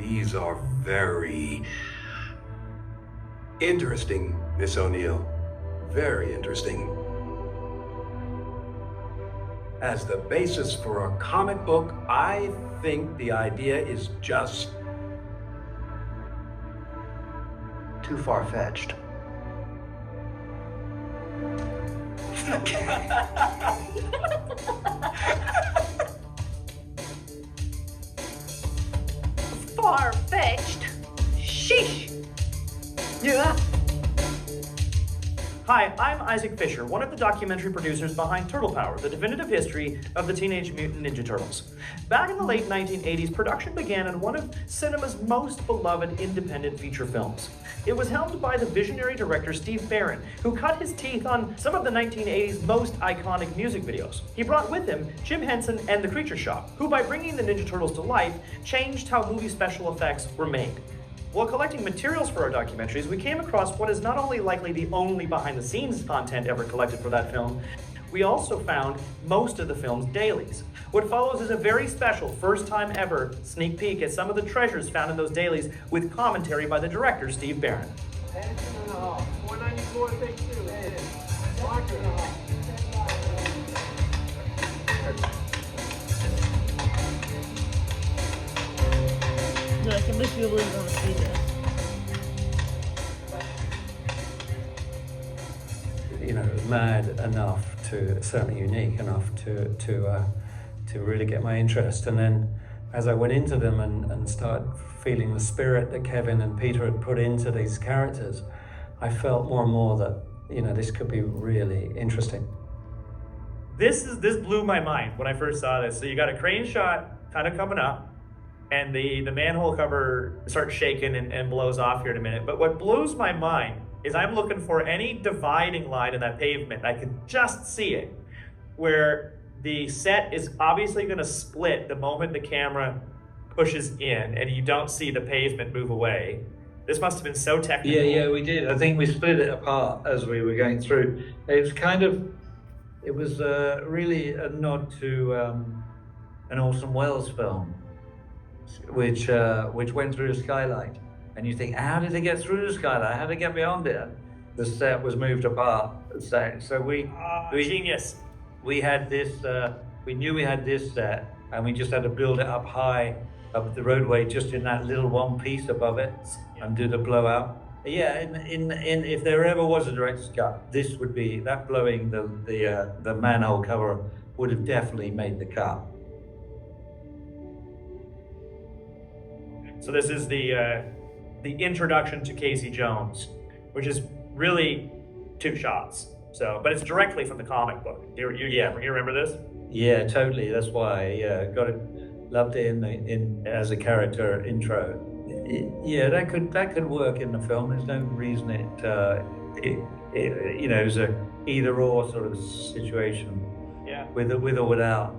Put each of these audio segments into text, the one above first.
These are very interesting, Miss O'Neill. Very interesting. As the basis for a comic book, I think the idea is just too far-fetched. Far-fetched? Sheesh! Yeah. Hi, I'm Isaac Fisher, one of the documentary producers behind Turtle Power, the definitive history of the Teenage Mutant Ninja Turtles. Back in the late 1980s, production began on one of cinema's most beloved independent feature films. It was helmed by the visionary director Steve Barron, who cut his teeth on some of the 1980s most iconic music videos. He brought with him Jim Henson and the Creature Shop, who by bringing the Ninja Turtles to life, changed how movie special effects were made. While collecting materials for our documentaries, we came across what is not only likely the only behind-the-scenes content ever collected for that film, we also found most of the film's dailies. What follows is a very special, first-time ever sneak peek at some of the treasures found in those dailies with commentary by the director, Steve Barron. 494, take two. Locker and a half. No, I can't believe people really want to see this. You know, mad enough to, certainly unique enough to really get my interest. And then as I went into them and started feeling the spirit that Kevin and Peter had put into these characters, I felt more and more that, you know, this could be really interesting. This blew my mind when I first saw this. So you got a crane shot kind of coming up, and the manhole cover starts shaking and blows off here in a minute. But what blows my mind is I'm looking for any dividing line in that pavement. I can just see it, where the set is obviously gonna split the moment the camera pushes in and you don't see the pavement move away. This must have been so technical. Yeah, we did. I think we split it apart as we were going through. It was really a nod to an Orson Welles film, which went through a skylight. And you think, how did they get through the skylight? How did they get beyond it? The set was moved apart. So we genius. We had this, we knew we had this set, and we just had to build it up high, up the roadway, just in that little one piece above it, and do the blowout. Yeah, in if there ever was a director's cut, this would be, that blowing the manhole cover would have definitely made the cut. So this is the introduction to Casey Jones, which is really 2 shots. So, but it's directly from the comic book. You remember this? Yeah, totally. That's why I got it, loved it in as a character intro. Yeah, that could work in the film. There's no reason it you know, it's a either or sort of situation. Yeah. With or without.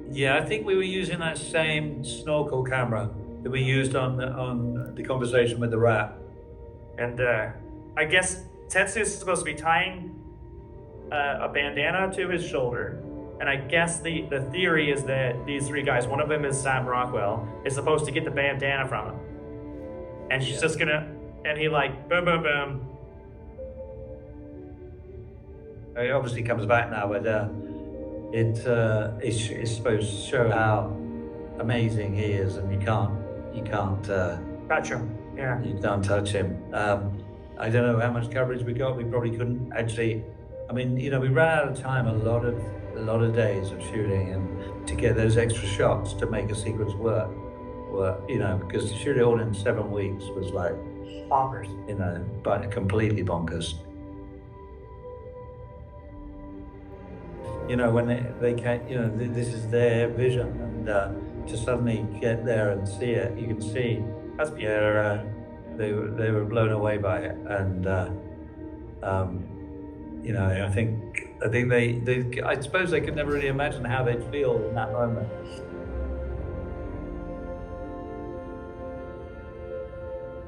Yeah, I think we were using that same snorkel camera that we used on the conversation with the rat. And I guess Tetsu is supposed to be tying a bandana to his shoulder. And I guess the theory is that these 3 guys, one of them is Sam Rockwell, is supposed to get the bandana from him. And she's just gonna, and he like, boom, boom, boom. It obviously comes back now, but it's supposed to show how amazing he is, and you can't Touch him. Yeah. You can't touch him. I don't know how much coverage we got. We probably couldn't actually. I mean, you know, we ran out of time a lot of days of shooting, and to get those extra shots to make a sequence work, you know, because to shoot it all in 7 weeks was like bonkers. You know, but completely bonkers. You know, when they can't, you know, this is their vision, and to suddenly get there and see it, you can see they were blown away by it, and you know, I think I suppose they could never really imagine how they'd feel in that moment.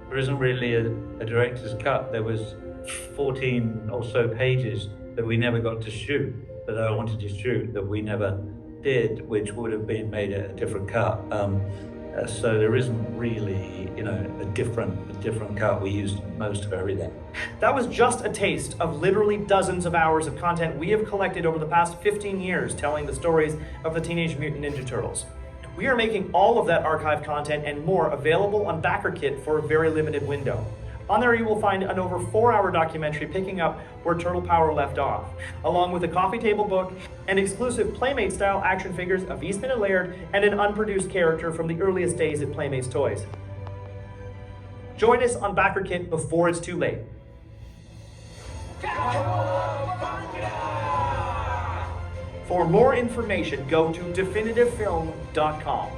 There isn't really a director's cut. There was 14 or so pages that we never got to shoot, that I wanted to shoot, that we never did, which would have been made a different cut. So there isn't really, a different cut. We used most of everything. That was just a taste of literally dozens of hours of content we have collected over the past 15 years telling the stories of the Teenage Mutant Ninja Turtles. We are making all of that archive content and more available on BackerKit for a very limited window. On there you will find an over 4-hour documentary picking up where Turtle Power left off, along with a coffee table book and exclusive Playmate-style action figures of Eastman and Laird and an unproduced character from the earliest days at Playmates Toys. Join us on BackerKit before it's too late. For more information, go to definitivefilm.com.